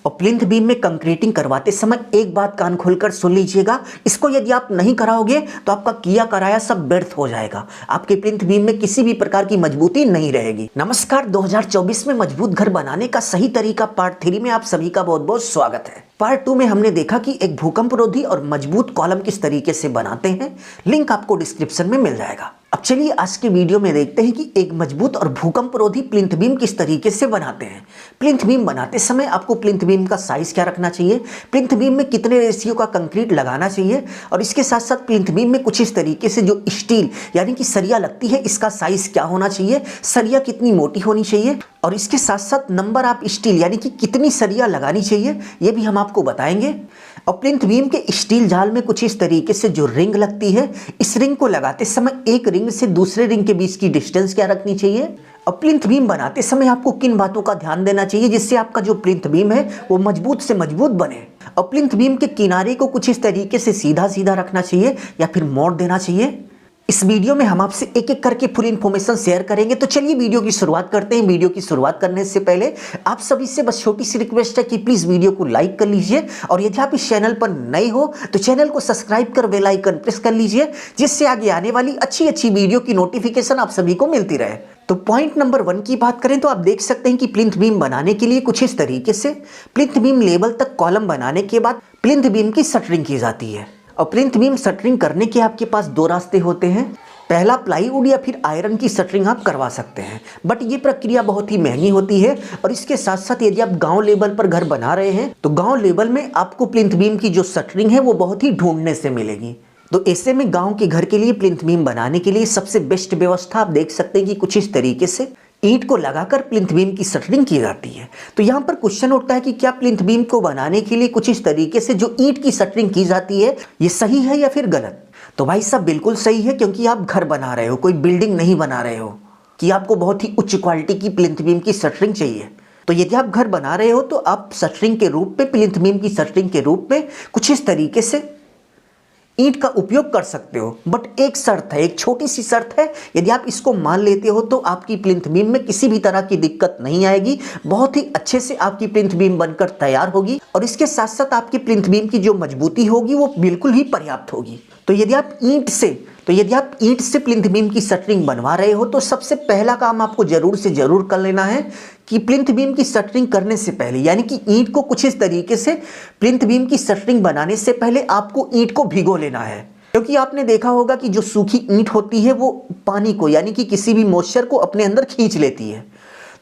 और plinth beam में concreting करवाते समय एक बात कान खोलकर सुन लीजिएगा, इसको यदि आप नहीं कराओगे तो आपका किया कराया सब व्यर्थ हो जाएगा। आपके प्लिंथ बीम में किसी भी प्रकार की मजबूती नहीं रहेगी। नमस्कार, 2024 में मजबूत घर बनाने का सही तरीका पार्ट 3 में आप सभी का बहुत बहुत स्वागत है। पार्ट 2 में हमने देखा कि एक भूकंपरोधी और मजबूत कॉलम किस तरीके से बनाते हैं। लिंक आपको डिस्क्रिप्शन में मिल जाएगा। अब चलिए आज के वीडियो में देखते हैं कि एक मजबूत और भूकंपरोधी प्लिंथ बीम किस तरीके से बनाते हैं। प्लिंथ बीम बनाते समय आपको प्लिंथ बीम का साइज क्या रखना चाहिए, प्लिंथ बीम में कितने रेशियो का कंक्रीट लगाना चाहिए, और इसके साथ साथ प्लिंथ बीम में कुछ इस तरीके से जो स्टील यानी कि सरिया लगती है इसका साइज क्या होना चाहिए, सरिया कितनी मोटी होनी चाहिए, और इसके साथ साथ नंबर ऑफ स्टील यानी कि कितनी सरिया लगानी चाहिए ये भी हम आपको बताएंगे। और प्लिंथ बीम के स्टील जाल में कुछ इस तरीके से जो रिंग लगती है, इस रिंग को लगाते समय एक रिंग से दूसरे रिंग के बीच की डिस्टेंस क्या रखनी चाहिए। और प्लिंथ बीम बनाते समय आपको किन बातों का ध्यान देना चाहिए जिससे आपका जो प्लिंथ बीम है वो मजबूत से मजबूत बने। और प्लिंथ बीम के किनारे को कुछ इस तरीके से सीधा सीधा रखना चाहिए या फिर मोड़ देना चाहिए। इस वीडियो में हम आपसे एक एक करके फुल इन्फॉर्मेशन शेयर करेंगे। तो चलिए वीडियो की शुरुआत करते हैं। वीडियो की शुरुआत करने से पहले आप सभी से बस छोटी सी रिक्वेस्ट है कि प्लीज वीडियो को लाइक कर लीजिए, और यदि आप इस चैनल पर नए हो तो चैनल को सब्सक्राइब कर बेल आइकन प्रेस कर लीजिए, जिससे आगे आने वाली अच्छी अच्छी वीडियो की नोटिफिकेशन आप सभी को मिलती रहे। तो पॉइंट नंबर 1 की बात करें तो आप देख सकते हैं कि प्लिंथ बीम बनाने के लिए कुछ इस तरीके से प्लिंथ बीम लेवल तक कॉलम बनाने के बाद प्लिंथ बीम की शटरिंग की जाती है। और प्लिंथ बीम शटरिंग करने के आपके पास दो रास्ते होते हैं। पहला, प्लाईवुड या फिर आयरन की शटरिंग आप करवा सकते हैं, बट ये प्रक्रिया बहुत ही महंगी होती है। और इसके साथ साथ यदि आप गांव लेवल पर घर बना रहे हैं तो गांव लेवल में आपको प्लिंथ बीम की जो शटरिंग है वो बहुत ही ढूंढने से मिलेगी। तो ऐसे में गांव के घर के लिए प्लिंथ बीम बनाने के लिए सबसे बेस्ट व्यवस्था आप देख सकते हैं कि कुछ इस तरीके से ईंट को लगाकर प्लिंथ बीम की शटरिंग की जाती है। तो यहाँ पर क्वेश्चन उठता है कि क्या प्लिंथ बीम को बनाने के लिए कुछ इस तरीके से जो ईंट की शटरिंग की जाती है ये सही है या फिर गलत। तो भाई साहब बिल्कुल सही है, क्योंकि आप घर बना रहे हो, कोई बिल्डिंग नहीं बना रहे हो कि आपको बहुत ही उच्च क्वालिटी की प्लिंथ बीम की शटरिंग चाहिए। तो यदि आप घर बना रहे हो तो आप शटरिंग के रूप में, प्लिंथ बीम की शटरिंग के रूप में कुछ इस तरीके से ईंट का उपयोग कर सकते हो। बट एक शर्त है, एक छोटी सी शर्त है, यदि आप इसको मान लेते हो तो आपकी प्लिंथ बीम में किसी भी तरह की दिक्कत नहीं आएगी, बहुत ही अच्छे से आपकी प्लिंथ बीम बनकर तैयार होगी, और इसके साथ साथ आपकी प्लिंथ बीम की जो मजबूती होगी वो बिल्कुल ही पर्याप्त होगी। तो यदि आप ईंट से प्लिंथ बीम की शटरिंग बनवा रहे हो तो सबसे पहला काम आपको जरूर से जरूर कर लेना है कि प्लिंथ बीम की शटरिंग करने से पहले, यानी कि ईंट को कुछ इस तरीके से प्लिंथ बीम की शटरिंग बनाने से पहले आपको ईंट को भिगो लेना है। क्योंकि आपने देखा होगा कि जो सूखी ईंट होती है वो पानी को यानी कि किसी भी मॉइस्चर को अपने अंदर खींच लेती है।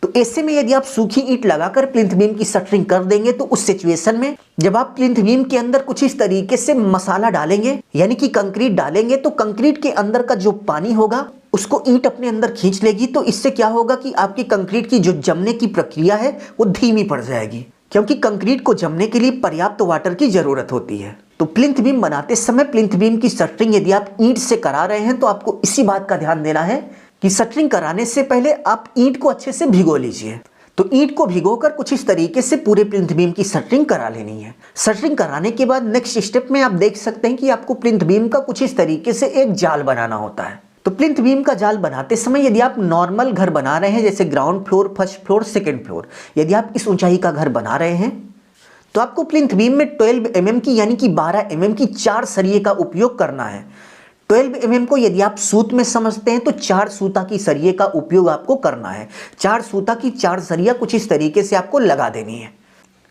तो ऐसे में यदि आप सूखी ईंट लगाकर प्लिंथ बीम की शटरिंग कर देंगे तो उस सिचुएशन में जब आप प्लिंथ बीम के अंदर कुछ इस तरीके से मसाला डालेंगे यानी कि कंक्रीट डालेंगे तो कंक्रीट के अंदर का जो पानी होगा उसको ईंट अपने अंदर खींच लेगी। तो इससे क्या होगा कि आपकी कंक्रीट की जो जमने की प्रक्रिया है वो धीमी पड़ जाएगी, क्योंकि कंक्रीट को जमने के लिए पर्याप्त वाटर की जरूरत होती है। तो प्लिंथ बीम बनाते समय प्लिंथ बीम की शटरिंग यदि आप ईंट से करा रहे हैं तो आपको इसी बात का ध्यान देना है कि शटरिंग कराने से पहले आप ईंट को अच्छे से भिगो लीजिए। तो ईंट को भिगोकर कुछ इस तरीके से पूरे प्लिंथ बीम की शटरिंग करा लेनी है। शटरिंग कराने के बाद नेक्स्ट स्टेप में आप देख सकते हैं कि आपको प्लिंथ बीम का कुछ इस तरीके से एक जाल बनाना होता है। तो प्लिंथ बीम का जाल बनाते समय यदि आप नॉर्मल घर बना रहे हैं, जैसे ground floor, first floor, second floor, यदि आप इस ऊंचाई का घर बना रहे हैं तो आपको प्लिंथ बीम में 12 mm की यानी कि 12 mm की 4 सरिये का उपयोग करना है। 12 mm को यदि आप सूत में समझते हैं तो 4 सूता की सरिये का उपयोग आपको करना है। 4 सूता की 4 सरिया कुछ इस तरीके से आपको लगा देनी है।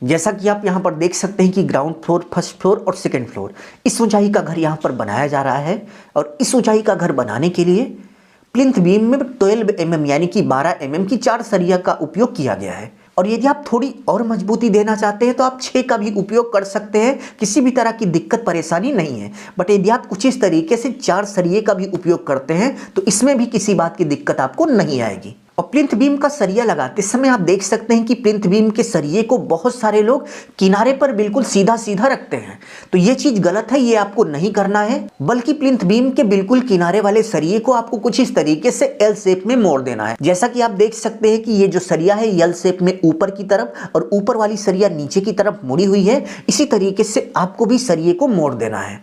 जैसा कि आप यहाँ पर देख सकते हैं कि ग्राउंड फ्लोर, फर्स्ट फ्लोर और सेकंड फ्लोर, इस ऊंचाई का घर यहाँ पर बनाया जा रहा है। और इस ऊंचाई का घर बनाने के लिए प्लिंथ बीम में 12 mm यानी कि 12 mm की 4 सरिया का उपयोग किया गया है। और यदि आप थोड़ी और मजबूती देना चाहते हैं तो आप 6 का भी उपयोग कर सकते हैं, किसी भी तरह की दिक्कत परेशानी नहीं है। बट यदि आप कुछ इस तरीके से 4 सरिये का भी उपयोग करते हैं तो इसमें भी किसी बात की दिक्कत आपको नहीं आएगी। और प्लिंथ बीम का सरिया लगाते समय आप देख सकते हैं कि प्लिंथ बीम के सरिये को बहुत सारे लोग किनारे पर बिल्कुल सीधा सीधा रखते हैं। तो ये चीज गलत है, ये आपको नहीं करना है, बल्कि प्लिंथ बीम के बिल्कुल किनारे वाले सरिये को आपको कुछ इस तरीके से एल शेप में मोड़ देना है। जैसा कि आप देख सकते हैं कि ये जो सरिया है एल शेप में ऊपर की तरफ और ऊपर वाली सरिया नीचे की तरफ मुड़ी हुई है, इसी तरीके से आपको भी सरिये को मोड़ देना है।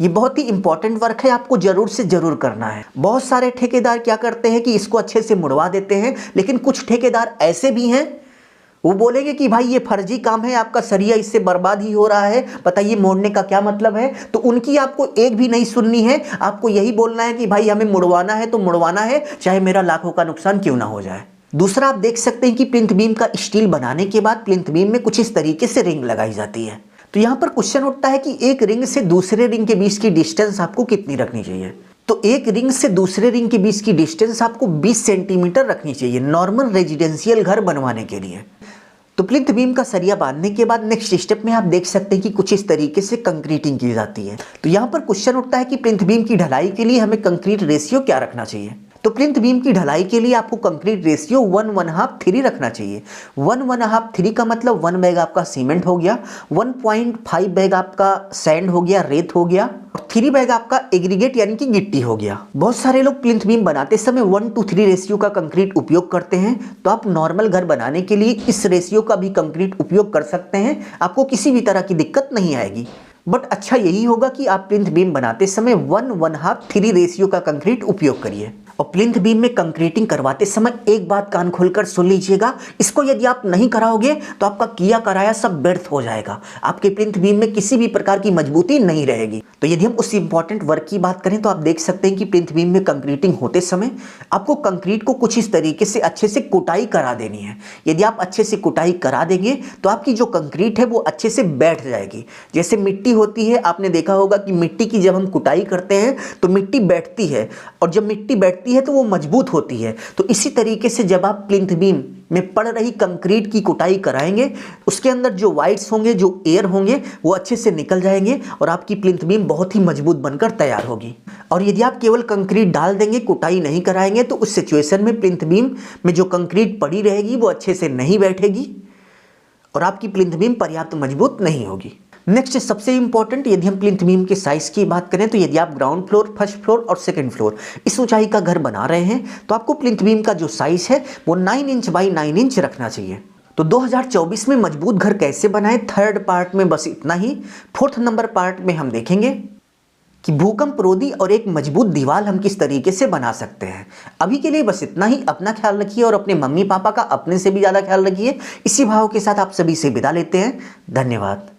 ये बहुत ही इंपॉर्टेंट वर्क है, आपको जरूर से जरूर करना है। बहुत सारे ठेकेदार क्या करते हैं कि इसको अच्छे से मुड़वा देते हैं, लेकिन कुछ ठेकेदार ऐसे भी हैं वो बोलेंगे कि भाई ये फर्जी काम है, आपका सरिया इससे बर्बाद ही हो रहा है, बताइए मोड़ने का क्या मतलब है। तो उनकी आपको एक भी नहीं सुननी है, आपको यही बोलना है कि भाई हमें मुड़वाना है तो मुड़वाना है, चाहे मेरा लाखों का नुकसान क्यों ना हो जाए। दूसरा, आप देख सकते हैं कि प्लिंथ बीम का स्टील बनाने के बाद प्लिंथ बीम में कुछ इस तरीके से रिंग लगाई जाती है। तो यहाँ पर क्वेश्चन उठता है कि एक रिंग से दूसरे रिंग के बीच की डिस्टेंस आपको कितनी रखनी चाहिए। तो एक रिंग से दूसरे रिंग के बीच की डिस्टेंस आपको 20 सेंटीमीटर रखनी चाहिए नॉर्मल रेजिडेंशियल घर बनवाने के लिए। तो प्लिंथ बीम का सरिया बांधने के बाद नेक्स्ट स्टेप में आप देख सकते हैं कि कुछ इस तरीके से कंक्रीटिंग की जाती है। तो यहाँ पर क्वेश्चन उठता है कि प्लिंथ बीम की ढलाई के लिए हमें कंक्रीट रेशियो क्या रखना चाहिए। तो प्लिंथ बीम की ढलाई के लिए आपको कंक्रीट रेशियो 1:1/2 रखना चाहिए। 1:1/2 का मतलब 1 बैग आपका सीमेंट हो गया, 1.5 बैग आपका सैंड हो गया, रेत हो गया, और 3 बैग आपका एग्रीगेट यानी कि गिट्टी हो गया। बहुत सारे लोग प्लिंथ बीम बनाते समय 1:3 रेशियो का कंक्रीट उपयोग करते हैं। तो आप नॉर्मल घर बनाने के लिए इस रेशियो का भी कंक्रीट उपयोग कर सकते हैं, आपको किसी भी तरह की दिक्कत नहीं आएगी। बट अच्छा यही होगा कि आप प्लिंथ बीम बनाते समय 1:3 रेशियो का कंक्रीट उपयोग करिए। और प्लिंथ बीम में कंक्रीटिंग करवाते समय एक बात कान खोलकर सुन लीजिएगा, इसको यदि आप नहीं कराओगे तो आपका किया कराया सब व्यर्थ हो जाएगा, आपके प्लिंथ बीम में किसी भी प्रकार की मजबूती नहीं रहेगी। तो यदि हम उस इंपॉर्टेंट वर्क की बात करें तो आप देख सकते हैं कि प्लिंथ बीम में कंक्रीटिंग होते समय आपको कंक्रीट को कुछ इस तरीके से अच्छे से कुटाई करा देनी है। यदि आप अच्छे से कुटाई करा देंगे तो आपकी जो कंक्रीट है वो अच्छे से बैठ जाएगी। जैसे मिट्टी होती है, आपने देखा होगा कि मिट्टी की जब हम कुटाई करते हैं तो मिट्टी बैठती है, और जब मिट्टी बैठती है तो वो मजबूत होती है। तो इसी तरीके से जब आप प्लिंथ बीम में पड़ रही कंक्रीट की कुटाई कराएंगे, उसके अंदर जो वाइट्स होंगे, जो एयर होंगे, वो अच्छे से निकल जाएंगे और आपकी प्लिंथ बीम बहुत ही मजबूत बनकर तैयार होगी। और यदि आप केवल कंक्रीट डाल देंगे, कुटाई नहीं कराएंगे, तो उस सिचुएशन में प्लिंथ बीम में जो कंक्रीट पड़ी रहेगी वो अच्छे से नहीं बैठेगी और आपकी प्लिंथ बीम पर्याप्त मजबूत नहीं होगी। नेक्स्ट सबसे इंपॉर्टेंट, यदि हम प्लिंथ बीम के साइज की बात करें तो यदि आप ग्राउंड फ्लोर, फर्स्ट फ्लोर और सेकंड फ्लोर इस ऊंचाई का घर बना रहे हैं तो आपको प्लिंथ बीम का जो साइज है वो 9 इंच बाई 9 इंच रखना चाहिए। तो 2024 में मजबूत घर कैसे बनाएं, थर्ड पार्ट में बस इतना ही। फोर्थ नंबर पार्ट में हम देखेंगे कि भूकंप रोधी और एक मजबूत दीवार हम किस तरीके से बना सकते हैं। अभी के लिए बस इतना ही। अपना ख्याल रखिए और अपने मम्मी पापा का अपने से भी ज़्यादा ख्याल रखिए। इसी भाव के साथ आप सभी से विदा लेते हैं। धन्यवाद।